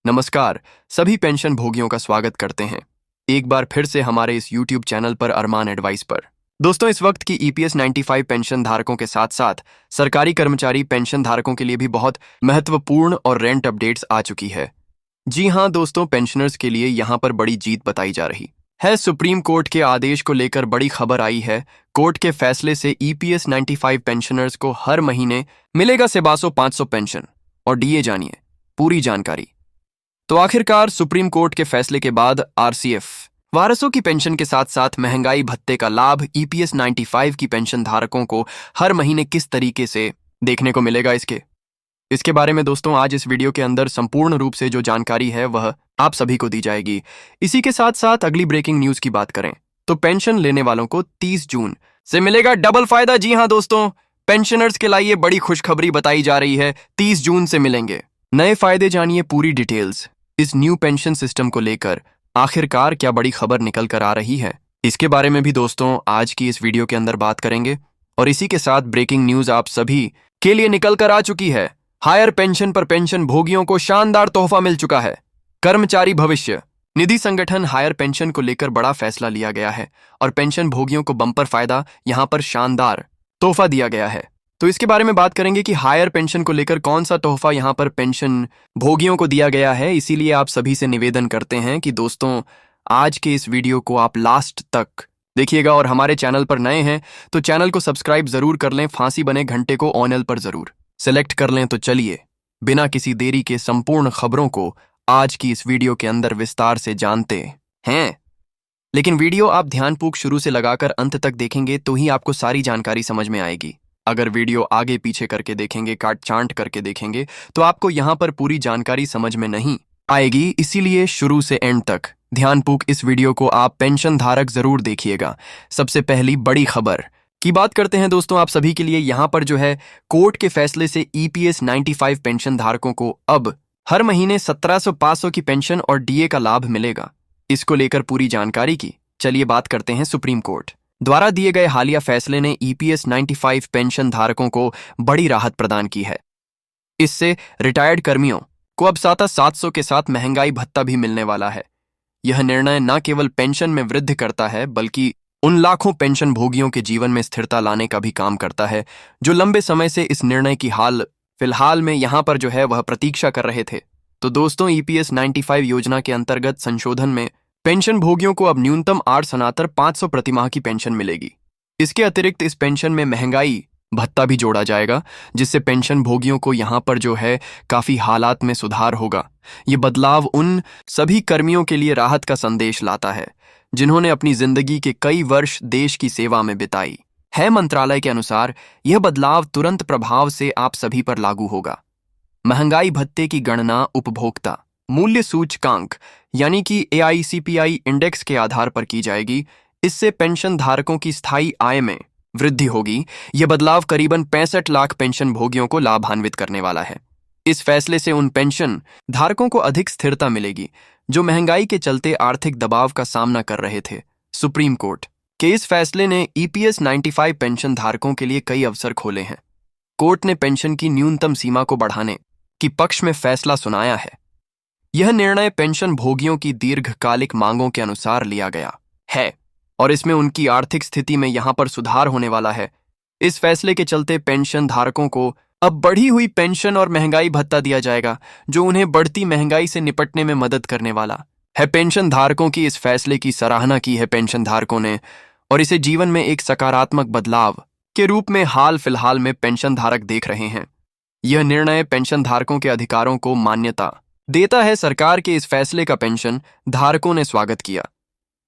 नमस्कार। सभी पेंशन भोगियों का स्वागत करते हैं एक बार फिर से हमारे इस YouTube चैनल पर अरमान एडवाइस पर। दोस्तों, इस वक्त की EPS 95 पेंशन धारकों के साथ साथ सरकारी कर्मचारी पेंशन धारकों के लिए भी बहुत महत्वपूर्ण और रेंट अपडेट्स आ चुकी है। जी हाँ दोस्तों, पेंशनर्स के लिए यहाँ पर बड़ी जीत बताई जा रही है। सुप्रीम कोर्ट के आदेश को लेकर बड़ी खबर आई है। कोर्ट के फैसले से EPS 95 पेंशनर्स को हर महीने मिलेगा 500 पेंशन और DA। जानिए पूरी जानकारी। तो आखिरकार सुप्रीम कोर्ट के फैसले के बाद RCF वारसों की पेंशन के साथ साथ महंगाई भत्ते का लाभ EPS 95 की पेंशन धारकों को हर महीने किस तरीके से देखने को मिलेगा, इसके बारे में दोस्तों आज इस वीडियो के अंदर संपूर्ण रूप से जो जानकारी है वह आप सभी को दी जाएगी। इसी के साथ साथ अगली ब्रेकिंग न्यूज की बात करें तो पेंशन लेने वालों को 30 जून से मिलेगा डबल फायदा। जी हाँ दोस्तों, पेंशनर्स के लिए बड़ी खुशखबरी बताई जा रही है। 30 जून से मिलेंगे नए फायदे। जानिए पूरी डिटेल्स इस न्यू पेंशन सिस्टम को लेकर। आखिरकार क्या बड़ी खबर निकल कर आ रही है, इसके बारे में भी दोस्तों आज की इस वीडियो के अंदर बात करेंगे। और इसी के साथ ब्रेकिंग न्यूज आप सभी के लिए निकल कर आ चुकी है। हायर पेंशन पर पेंशन भोगियों को शानदार तोहफा मिल चुका है। कर्मचारी भविष्य निधि संगठन हायर पेंशन को लेकर बड़ा फैसला लिया गया है और पेंशन भोगियों को बम्पर फायदा यहां पर शानदार तोहफा दिया गया है। तो इसके बारे में बात करेंगे कि हायर पेंशन को लेकर कौन सा तोहफा यहां पर पेंशन भोगियों को दिया गया है। इसीलिए आप सभी से निवेदन करते हैं कि दोस्तों आज के इस वीडियो को आप लास्ट तक देखिएगा और हमारे चैनल पर नए हैं तो चैनल को सब्सक्राइब जरूर कर लें। फांसी बने घंटे को ऑन पर जरूर सेलेक्ट कर लें। तो चलिए बिना किसी देरी के संपूर्ण खबरों को आज की इस वीडियो के अंदर विस्तार से जानते हैं। लेकिन वीडियो आप ध्यानपूर्वक शुरू से लगाकर अंत तक देखेंगे तो ही आपको सारी जानकारी समझ में आएगी। अगर वीडियो आगे पीछे करके देखेंगे, काट छांट करके देखेंगे तो आपको यहाँ पर पूरी जानकारी समझ में नहीं आएगी। इसीलिए शुरू से एंड तक ध्यानपूर्वक इस वीडियो को आप पेंशन धारक जरूर देखिएगा। सबसे पहली बड़ी खबर की बात करते हैं दोस्तों आप सभी के लिए। यहाँ पर जो है कोर्ट के फैसले से EPS 95 पेंशन धारकों को अब हर महीने 1700 की पेंशन और DA का लाभ मिलेगा। इसको लेकर पूरी जानकारी की चलिए बात करते हैं। सुप्रीम कोर्ट द्वारा दिए गए हालिया फैसले ने EPS 95 पेंशन धारकों को बड़ी राहत प्रदान की है। इससे रिटायर्ड कर्मियों को अब 700 के साथ महंगाई भत्ता भी मिलने वाला है। यह निर्णय न केवल पेंशन में वृद्धि करता है बल्कि उन लाखों पेंशन भोगियों के जीवन में स्थिरता लाने का भी काम करता है जो लंबे समय से इस निर्णय की फिलहाल में यहाँ पर जो है वह प्रतीक्षा कर रहे थे। तो दोस्तों EPS 95 योजना के अंतर्गत संशोधन में पेंशन भोगियों को अब न्यूनतम 8 सनातर 500 प्रतिमाह की पेंशन मिलेगी। इसके अतिरिक्त इस पेंशन में महंगाई भत्ता भी जोड़ा जाएगा जिससे पेंशन भोगियों को यहाँ पर जो है काफी हालात में सुधार होगा। ये बदलाव उन सभी कर्मियों के लिए राहत का संदेश लाता है जिन्होंने अपनी जिंदगी के कई वर्ष देश की सेवा में बिताई है। मंत्रालय के अनुसार यह बदलाव तुरंत प्रभाव से आप सभी पर लागू होगा। महंगाई भत्ते की गणना उपभोक्ता मूल्य सूचकांक यानी कि AICPI इंडेक्स के आधार पर की जाएगी। इससे पेंशन धारकों की स्थायी आय में वृद्धि होगी। यह बदलाव करीबन 65 लाख पेंशन भोगियों को लाभान्वित करने वाला है। इस फैसले से उन पेंशन धारकों को अधिक स्थिरता मिलेगी जो महंगाई के चलते आर्थिक दबाव का सामना कर रहे थे। सुप्रीम कोर्ट के इस फैसले ने EPS 95 पेंशन धारकों के लिए कई अवसर खोले हैं। कोर्ट ने पेंशन की न्यूनतम सीमा को बढ़ाने की पक्ष में फैसला सुनाया है। यह निर्णय पेंशन भोगियों की दीर्घकालिक मांगों के अनुसार लिया गया है और इसमें उनकी आर्थिक स्थिति में यहाँ पर सुधार होने वाला है। इस फैसले के चलते पेंशन धारकों को अब बढ़ी हुई पेंशन और महंगाई भत्ता दिया जाएगा जो उन्हें बढ़ती महंगाई से निपटने में मदद करने वाला है। पेंशन धारकों की इस फैसले की सराहना की है पेंशन धारकों ने और इसे जीवन में एक सकारात्मक बदलाव के रूप में हाल फिलहाल में पेंशन धारक देख रहे हैं। यह निर्णय पेंशन धारकों के अधिकारों को मान्यता देता है। सरकार के इस फैसले का पेंशन धारकों ने स्वागत किया।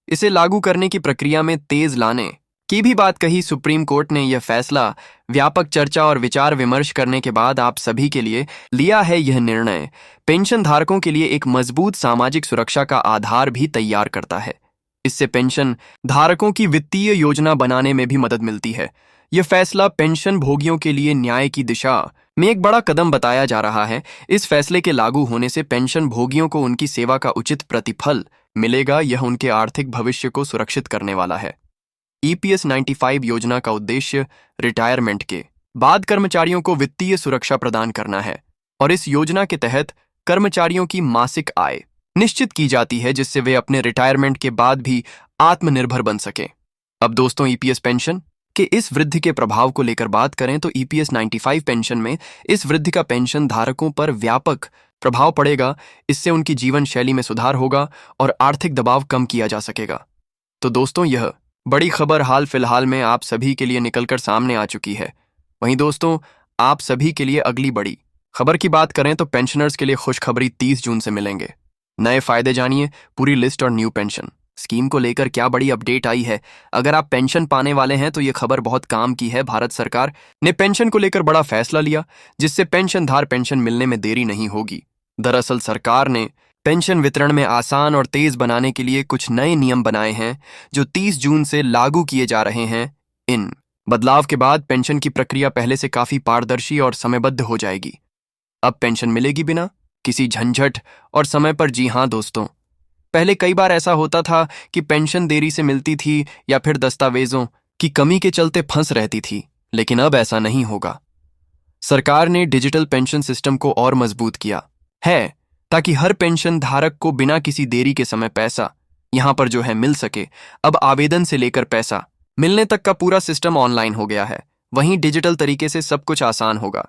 इसे लागू करने की प्रक्रिया में तेज लाने की भी बात कही। सुप्रीम कोर्ट ने यह फैसला व्यापक चर्चा और विचार विमर्श करने के बाद आप सभी के लिए लिया है। यह निर्णय पेंशन धारकों के लिए एक मजबूत सामाजिक सुरक्षा का आधार भी तैयार करता है। इससे पेंशन धारकों की वित्तीय योजना बनाने में भी मदद मिलती है। यह फैसला पेंशन भोगियों के लिए न्याय की दिशा में एक बड़ा कदम बताया जा रहा है। इस फैसले के लागू होने से पेंशन भोगियों को उनकी सेवा का उचित प्रतिफल मिलेगा। यह उनके आर्थिक भविष्य को सुरक्षित करने वाला है। EPS 95 योजना का उद्देश्य रिटायरमेंट के बाद कर्मचारियों को वित्तीय सुरक्षा प्रदान करना है और इस योजना के तहत कर्मचारियों की मासिक आय निश्चित की जाती है, जिससे वे अपने रिटायरमेंट के बाद भी आत्मनिर्भर बन सकें। अब दोस्तों, ईपीएस पेंशन के इस वृद्धि के प्रभाव को लेकर बात करें तो ईपीएस 95 पेंशन में इस वृद्धि का पेंशन धारकों पर व्यापक प्रभाव पड़ेगा। इससे उनकी जीवन शैली में सुधार होगा और आर्थिक दबाव कम किया जा सकेगा। तो दोस्तों, यह बड़ी खबर हाल फिलहाल में आप सभी के लिए निकलकर सामने आ चुकी है। वहीं दोस्तों, आप सभी के लिए अगली बड़ी खबर की बात करें तो पेंशनर्स के लिए खुशखबरी 30 जून से मिलेंगे। नए फायदे जानिए, पूरी लिस्ट और न्यू पेंशन स्कीम को लेकर क्या बड़ी अपडेट आई है। अगर आप पेंशन पाने वाले हैं तो ये खबर बहुत काम की है। भारत सरकार ने पेंशन को लेकर बड़ा फैसला लिया, जिससे पेंशनधार पेंशन मिलने में देरी नहीं होगी। दरअसल सरकार ने पेंशन वितरण में आसान और तेज बनाने के लिए कुछ नए नियम बनाए हैं, जो 30 जून से लागू किए जा रहे हैं। इन बदलाव के बाद पेंशन की प्रक्रिया पहले से काफी पारदर्शी और समयबद्ध हो जाएगी। अब पेंशन मिलेगी बिना किसी झंझट और समय पर। जी हाँ दोस्तों, पहले कई बार ऐसा होता था कि पेंशन देरी से मिलती थी या फिर दस्तावेजों की कमी के चलते फंस रहती थी, लेकिन अब ऐसा नहीं होगा। सरकार ने डिजिटल पेंशन सिस्टम को और मजबूत किया है, ताकि हर पेंशन धारक को बिना किसी देरी के समय पैसा यहां पर जो है मिल सके। अब आवेदन से लेकर पैसा मिलने तक का पूरा सिस्टम ऑनलाइन हो गया है। वहीं डिजिटल तरीके से सब कुछ आसान होगा।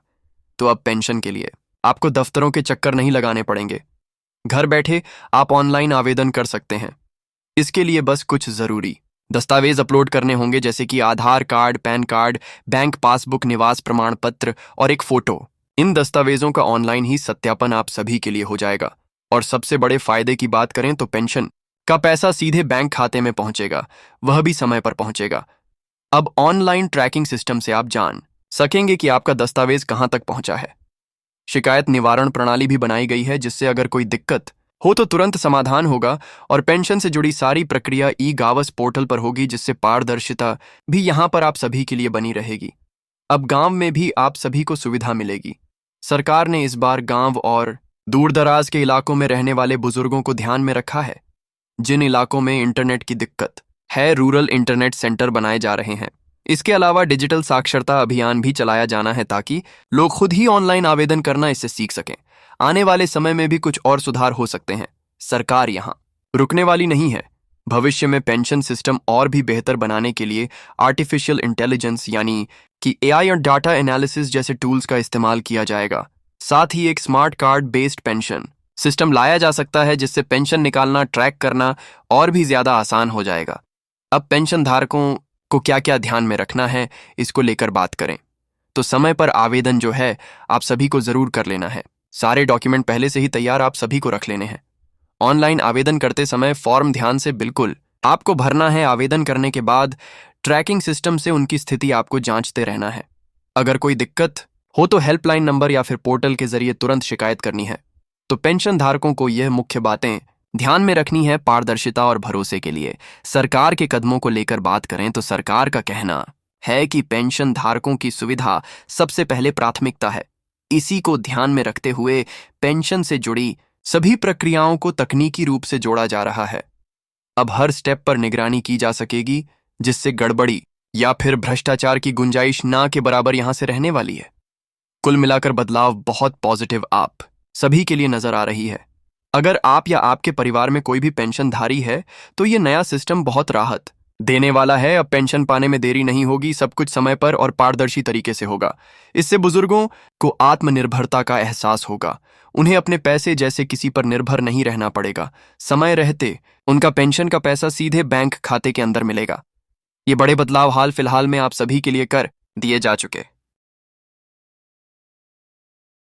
तो अब पेंशन के लिए आपको दफ्तरों के चक्कर नहीं लगाने पड़ेंगे। घर बैठे आप ऑनलाइन आवेदन कर सकते हैं। इसके लिए बस कुछ जरूरी दस्तावेज अपलोड करने होंगे, जैसे कि Aadhaar card, PAN card, bank passbook, निवास प्रमाण पत्र और एक फोटो। इन दस्तावेजों का ऑनलाइन ही सत्यापन आप सभी के लिए हो जाएगा। और सबसे बड़े फायदे की बात करें तो पेंशन का पैसा सीधे बैंक खाते में पहुंचेगा, वह भी समय पर पहुंचेगा। अब ऑनलाइन ट्रैकिंग सिस्टम से आप जान सकेंगे कि आपका दस्तावेज कहां तक पहुंचा है। शिकायत निवारण प्रणाली भी बनाई गई है, जिससे अगर कोई दिक्कत हो तो तुरंत समाधान होगा। और पेंशन से जुड़ी सारी प्रक्रिया ई-गावस पोर्टल पर होगी, जिससे पारदर्शिता भी यहां पर आप सभी के लिए बनी रहेगी। अब गांव में भी आप सभी को सुविधा मिलेगी। सरकार ने इस बार गांव और दूर दराज के इलाकों में रहने वाले बुजुर्गों को ध्यान में रखा है। जिन इलाकों में इंटरनेट की दिक्कत है, रूरल इंटरनेट सेंटर बनाए जा रहे हैं। इसके अलावा डिजिटल साक्षरता अभियान भी चलाया जाना है, ताकि लोग खुद ही ऑनलाइन आवेदन करना इससे सीख सकें। आने वाले समय में भी कुछ और सुधार हो सकते हैं। सरकार यहां रुकने वाली नहीं है। भविष्य में पेंशन सिस्टम और भी बेहतर बनाने के लिए आर्टिफिशियल इंटेलिजेंस यानी कि एआई और डाटा एनालिसिस जैसे टूल्स का इस्तेमाल किया जाएगा। साथ ही एक smart card based pension system लाया जा सकता है, जिससे पेंशन निकालना, ट्रैक करना और भी ज्यादा आसान हो जाएगा। अब पेंशन धारकों को क्या क्या ध्यान में रखना है, इसको लेकर बात करें तो समय पर आवेदन जो है आप सभी को जरूर कर लेना है। सारे डॉक्यूमेंट पहले से ही तैयार आप सभी को रख लेने हैं। ऑनलाइन आवेदन करते समय फॉर्म ध्यान से बिल्कुल आपको भरना है। आवेदन करने के बाद ट्रैकिंग सिस्टम से उनकी स्थिति आपको जांचते रहना है। अगर कोई दिक्कत हो तो हेल्पलाइन नंबर या फिर पोर्टल के जरिए तुरंत शिकायत करनी है। तो पेंशन धारकों को यह मुख्य बातें ध्यान में रखनी है पारदर्शिता और भरोसे के लिए। सरकार के कदमों को लेकर बात करें तो सरकार का कहना है कि पेंशन धारकों की सुविधा सबसे पहले प्राथमिकता है। इसी को ध्यान में रखते हुए पेंशन से जुड़ी सभी प्रक्रियाओं को तकनीकी रूप से जोड़ा जा रहा है। अब हर स्टेप पर निगरानी की जा सकेगी, जिससे गड़बड़ी या फिर भ्रष्टाचार की गुंजाइश ना के बराबर यहां से रहने वाली है। कुल मिलाकर बदलाव बहुत पॉजिटिव आप सभी के लिए नजर आ रही है। अगर आप या आपके परिवार में कोई भी पेंशनधारी है तो ये नया सिस्टम बहुत राहत देने वाला है। अब पेंशन पाने में देरी नहीं होगी, सब कुछ समय पर और पारदर्शी तरीके से होगा। इससे बुजुर्गों को आत्मनिर्भरता का एहसास होगा। उन्हें अपने पैसे जैसे किसी पर निर्भर नहीं रहना पड़ेगा। समय रहते उनका पेंशन का पैसा सीधे बैंक खाते के अंदर मिलेगा। ये बड़े बदलाव हाल फिलहाल में आप सभी के लिए कर दिए जा चुके।